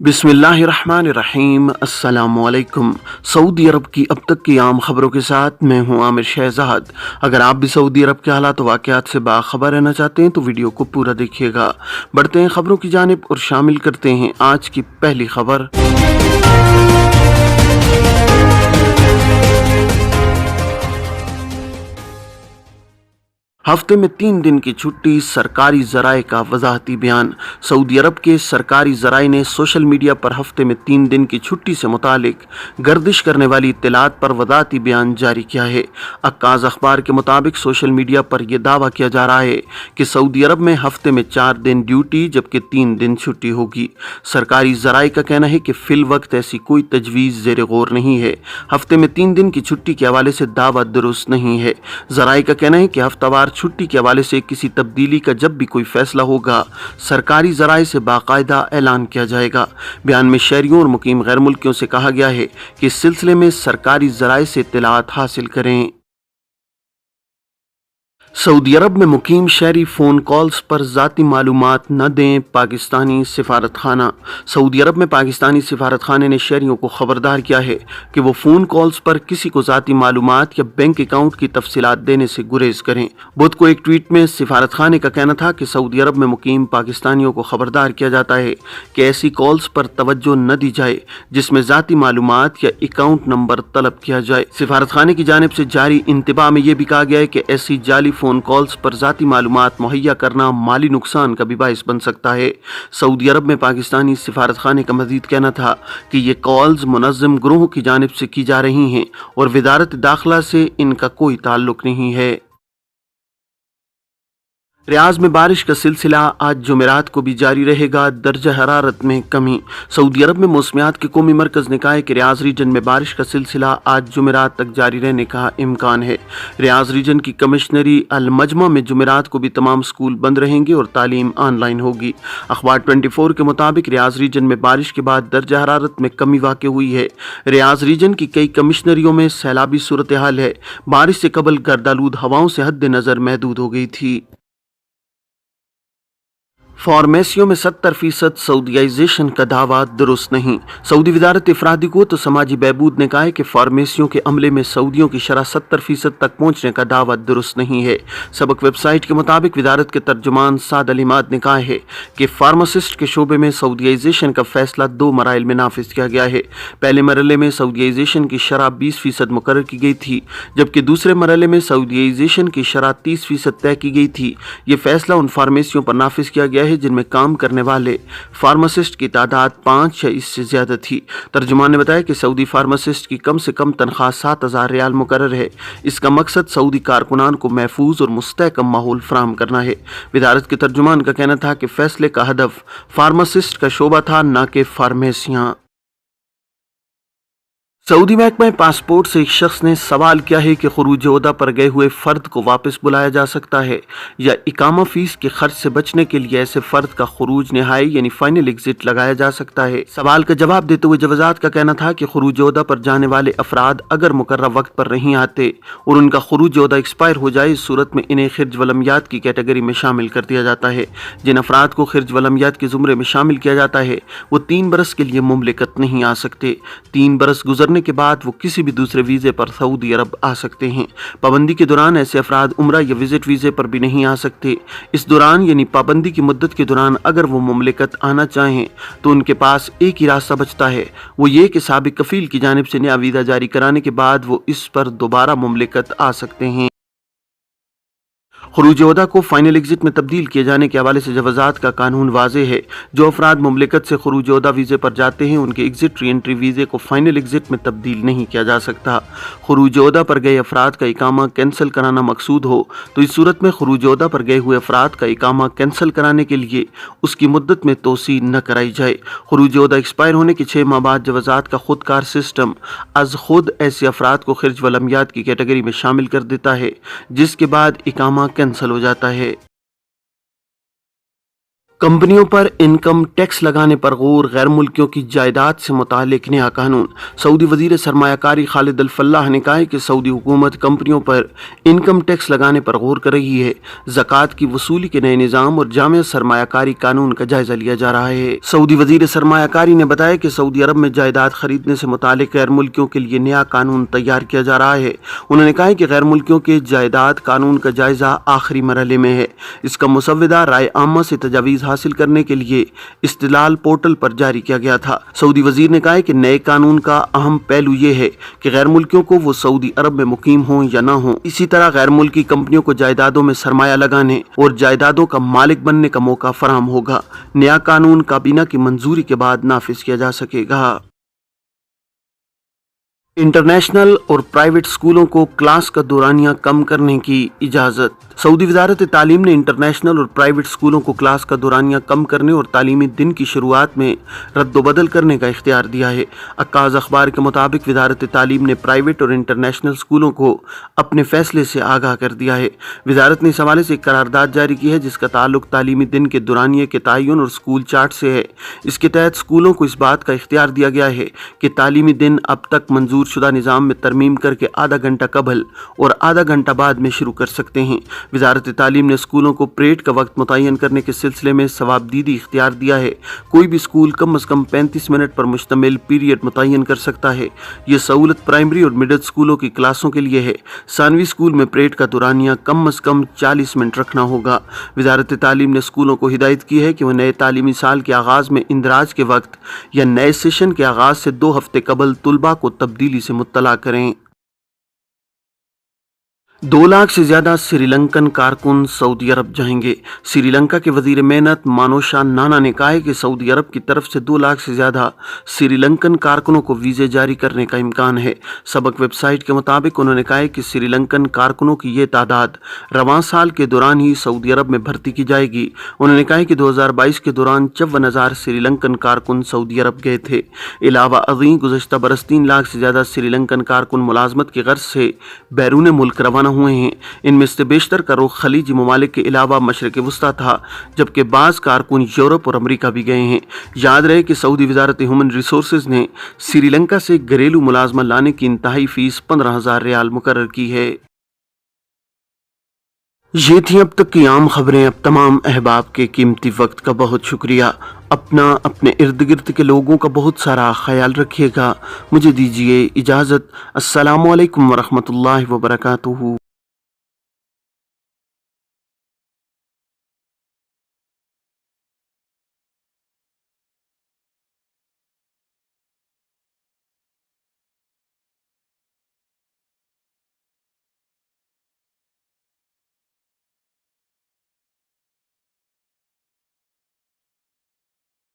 बिस्मिल्लाहिर्रहमानिर्रहीम। अस्सलामुअलैकुम। सऊदी अरब की अब तक की आम खबरों के साथ मैं हूं आमिर शहजाद। अगर आप भी सऊदी अरब के हालात व वाक़यात से बाखबर रहना चाहते हैं तो वीडियो को पूरा देखिएगा। बढ़ते हैं खबरों की जानिब और शामिल करते हैं आज की पहली खबर। हफ्ते में 3 दिन की छुट्टी, सरकारी ज़राए का वजाहती बयान। सऊदी अरब के सरकारी ज़राए ने सोशल मीडिया पर हफ्ते में 3 दिन की छुट्टी से मुतालिक गर्दिश करने वाली इत्तलात पर वजाहती बयान जारी किया है। अक्काज़ अखबार के मुताबिक सोशल मीडिया पर यह दावा किया जा रहा है कि सऊदी अरब में हफ्ते में 4 दिन ड्यूटी जबकि 3 दिन छुट्टी होगी। सरकारी ज़राए का कहना है कि फ़िल वक्त ऐसी कोई तजवीज़ ज़ेर गौर नहीं है। हफ्ते में 3 दिन की छुट्टी के हवाले से दावा दुरुस्त नहीं है। ज़राए का कहना है कि हफ्तावार छुट्टी के हवाले से किसी तब्दीली का जब भी कोई फैसला होगा सरकारी ज़राए से बाकायदा ऐलान किया जाएगा। बयान में शहरियों और मुकीम गैर मुल्कियों से कहा गया है कि इस सिलसिले में सरकारी ज़राए से इत्तलात हासिल करें। सऊदी अरब में मुकीम शहरी फ़ोन कॉल्स पर ज़ाती मालूमात न दें, पाकिस्तानी सिफारत खाना। सऊदी अरब में पाकिस्तानी सिफारत खाने ने शहरियों को ख़बरदार किया है कि वो फ़ोन कॉल्स पर किसी को ज़ाती मालूमात या बैंक अकाउंट की तफसीलात देने से गुरेज करें। बुध को एक ट्वीट में सिफारत खाने का कहना था कि सऊदी अरब में मुकीम पाकिस्तानियों को ख़बरदार किया जाता है कि ऐसी कॉल्स पर तवज्जो न दी जाए जिसमें ज़ाती मालूमात या अकाउंट नंबर तलब किया जाए। सिफारत खाने की जानिब से जारी इंतबा में यह भी कहा गया है कि ऐसी जाली फ़ोन कॉल्स पर ज़ाती मालूमात मुहैया करना माली नुकसान का भी बाइस बन सकता है। सऊदी अरब में पाकिस्तानी सिफारत खाने का मज़ीद कहना था कि ये कॉल्स मुनज़्ज़म ग्रोह की जानिब से की जा रही हैं और वज़ारत दाखिला से इनका कोई ताल्लुक नहीं है। रियाज में बारिश का सिलसिला आज जुमेरात को भी जारी रहेगा। दर्जा हरारत में कमी। सऊदी अरब में मौसमियात के कौमी मरकज़ ने कहा है कि रियाज रीजन में बारिश का सिलसिला आज जुमेरात तक जारी रहने का इम्कान है। रियाज रीजन की कमिश्नरी अल मजमा में जुमेरात को भी तमाम स्कूल बंद रहेंगे और तालीम ऑनलाइन होगी। अखबार 24 के मुताबिक रियाज रीजन में बारिश के बाद दर्जा हरारत में कमी वाक़ हुई है। रियाज रीजन की कई कमिश्नरियों में सैलाबी सूरत हाल है। बारिश से कबल गर्दालूद हवाओं से हद नज़र महदूद हो गई थी। फार्मेसियों में 70% सऊदीयाइजेशन का दावा दुरुस्त नहीं। सऊदी वज़ारत इफ़रादी को तो समाजी बहबूद ने कहा है कि फार्मेसियों के अमले में सऊदियों की शरह 70% तक पहुँचने का दावा दुरुस्त नहीं है। सबक वेबसाइट के मुताबिक वज़ारत के तर्जुमान साद अलीमाद ने कहा है कि फार्मासिस्ट के शोबे में सऊदीयाइजेशन का फैसला 2 मराइल में नाफिज किया गया है। पहले मरहले में सऊदीयाइजेशन की शरह 20% मुकर्रर की गई थी जबकि दूसरे मरहले में सऊदीयाइजेशन की शरह 30% तय की गई थी। ये फैसला उन फार्मेसियों पर नाफिज किया गया है जिनमें काम करने वाले फार्मासिस्ट की तादाद 5 या इससे ज्यादा थी। तर्जुमान ने बताया कि सऊदी फार्मासिस्ट की कम से कम तनख्वाह 7,000 रियाल मुकर्रर है। इसका मकसद सऊदी कारकुनान को महफूज और मुस्तहकम माहौल फराहम करना है। वज़ारत के तर्जुमान का कहना था कि फैसले का हदफ फार्मासिस्ट का शोबा था, न कि फार्मेसियां। सऊदी महकमा पासपोर्ट से एक शख्स ने सवाल किया है कि खुरूज ओहदा पर गए हुए फ़र्द को वापस बुलाया जा सकता है या इकामा फ़ीस के खर्च से बचने के लिए ऐसे फ़र्द का खुरूज नहाई यानी फाइनल एग्जिट लगाया जा सकता है। सवाल का जवाब देते हुए जवाज़ात का कहना था कि खुरूज ओहदा पर जाने वाले अफराद अगर मुकर्रर वक्त पर नहीं आते और उनका खुरूज ओहदा एक्सपायर हो जाए, इस सूरत में इन्हें खिर्ज वलमियात की कैटेगरी में शामिल कर दिया जाता है। जिन अफराद को खिर्ज वलमियात के ज़ुमरे में शामिल किया जाता है वो 3 बरस के लिए मुमलिकत नहीं आ सकते। 3 बरस गुजरने के बाद वो किसी भी दूसरे वीज़े पर सऊदी अरब आ सकते हैं। पाबंदी के दौरान ऐसे अफराद उम्रा या विजिट वीज़े पर भी नहीं आ सकते। इस दौरान यानी पाबंदी की मुद्दत के दौरान अगर वो मुमलिकत आना चाहें तो उनके पास एक ही रास्ता बचता है, वो ये कि साबिक कफील की जानिब से नया वीज़ा जारी कराने के बाद वो इस पर दोबारा मुमलिकत आ सकते हैं। खुरूज ओहदा को फाइनल एग्जिट में तब्दील किए जाने के हवाले से जवाज़ात का कानून वाज़ेह है। जो अफराद मुमलिकत से खुरूज ओहदा वीज़े पर जाते हैं उनके एग्जिट री एंट्री वीज़े को फाइनल एग्जिट में तब्दील नहीं किया जा सकता। खुरूज ओहदा पर गए अफराद का इकामा कैंसिल कराना मकसूद हो तो इस सूरत में खुरूज ओहदा पर गए हुए अफराद का इकामा कैंसिल कराने के लिए उसकी मुद्दत में तोसी न कराई जाए। खुरूज ओहदा एक्सपायर होने के 6 माह बाद जवाज़ात का खुदकार सिस्टम अज खुद ऐसे अफराद को खिर्ज वलमियात की कैटेगरी में शामिल कर देता है जिसके बाद इकामा कैंसल हो जाता है। कंपनियों पर इनकम टैक्स लगाने पर गौर, गैर मुल्कियों की जायदाद से मुतालिक नया कानून। सऊदी वजीर सरमायाकारी खालिद अल फल्लाह ने कहा है कि सऊदी हुकूमत कंपनियों पर इनकम टैक्स लगाने पर गौर कर रही है। ज़कात की वसूली के नए निज़ाम और जामे सरमायाकारी कानून का जायजा लिया जा रहा है। सऊदी वजीर सरमायाकारी ने बताया कि सऊदी अरब में जायदाद खरीदने से मुतालिक गैर मुल्कियों के लिए नया कानून तैयार किया जा रहा है। उन्होंने कहा कि गैर मुल्कियों के जायदाद कानून का जायजा आखिरी मरहले में है। इसका मुसव्विदा राय आमा से तजावीज़ हासिल करने के लिए इस्तिलाल पोर्टल पर जारी किया गया था। सऊदी वजीर ने कहा कि नए कानून का अहम पहलू ये है कि गैर मुल्कियों को वो सऊदी अरब में मुकीम हों या ना हों, इसी तरह गैर मुल्की कंपनियों को जायदादों में सरमाया लगाने और जायदादों का मालिक बनने का मौका फराहम होगा। नया कानून काबीना की मंजूरी के बाद नाफिज किया जा सकेगा। इंटरनेशनल और प्राइवेट स्कूलों को क्लास का दौरानिया कम करने की इजाज़त। सऊदी वजारत तालीम ने इंटरनेशनल और प्राइवेट स्कूलों को क्लास का दौरानिया कम करने और तालीमी दिन की शुरुआत में रद्दोबदल करने का इख्तियार दिया है। अक्काज़ अखबार के मुताबिक वजारत तालीम ने प्राइवेट और इंटरनेशनल स्कूलों को अपने फैसले से आगाह कर दिया है। वजारत ने इस हवाले से एक करारदाद जारी की है जिसका ताल्लुक तालीमी दिन के दौरानिए के तयन और स्कूल चार्ट से है। इसके तहत स्कूलों को इस बात का इख्तियार दिया गया है कि तालीमी दिन अब तक मंजूर शुदा निज़ाम में तरमीम करके आधा घंटा कबल और आधा घंटा बाद में शुरू कर सकते हैं। वजारत तालीम ने स्कूलों को परेड का वक्त मुतय्यन करने के सिलसिले में सवाबदीदी इख्तियार दिया है। कोई भी स्कूल कम अज़ कम 35 मिनट पर मुश्तमिल पीरियड मुतय्यन कर सकता है। ये सहूलत प्राइमरी और मिडिल स्कूलों की क्लासों के लिए है। सानवी स्कूल में परेड का दौरानिया कम अज़ कम 40 मिनट रखना होगा। वजारत तालीम ने स्कूलों को हिदायत की है कि वह नए तालीमी साल के आगाज़ में इंदराज के वक्त या नए सेशन के आगाज़ से 2 हफ्ते कबल तुलबा को तब्दीली से मुत्तला करें। 2 लाख से ज्यादा श्रीलंकन कारकुन सऊदी अरब जाएंगे। श्रीलंका के वजीर मेहनत मानोशा नाना ने कहा है कि सऊदी अरब की तरफ से 2 लाख से ज्यादा श्रीलंकन कारकुनों को वीज़े जारी करने का इम्कान है। सबक वेबसाइट के मुताबिक उन्होंने कहा है कि श्रीलंकन कारकुनों की ये तादाद रवां साल के दौरान ही सऊदी अरब में भर्ती की जाएगी। उन्होंने कहा कि 2022 के दौरान 54,000 श्रीलंकन कारकुन सऊदी अरब गए थे। इलावा अज़ीं गुज़श्ता बरस 3 लाख से ज्यादा श्रीलंकन कारकुन मुलाजमत की गर्ज से बैरून मुल्क रवाना हुए हैं। इनमें से बेशतर का रुख खलीजी ममालिक के अलावा मशरक़ वस्ता था, जबकि बाज़ कारकुन यूरोप और अमरीका भी गए हैं। याद रहे कि सऊदी वजारत ह्यूमन रिसोर्सेज ने श्रीलंका से घरेलू मुलाजमा लाने की इंतहाई फीस 15,000 रियाल मुकर्रर की है। ये थी अब तक की आम खबरें। अब तमाम अहबाब के कीमती वक्त का बहुत शुक्रिया। अपने इर्द गिर्द के लोगों का बहुत सारा ख्याल रखिएगा। मुझे दीजिए इजाज़त। अस्सलामु अलैकुम वरहमतुल्लाहि वबरकातुहू।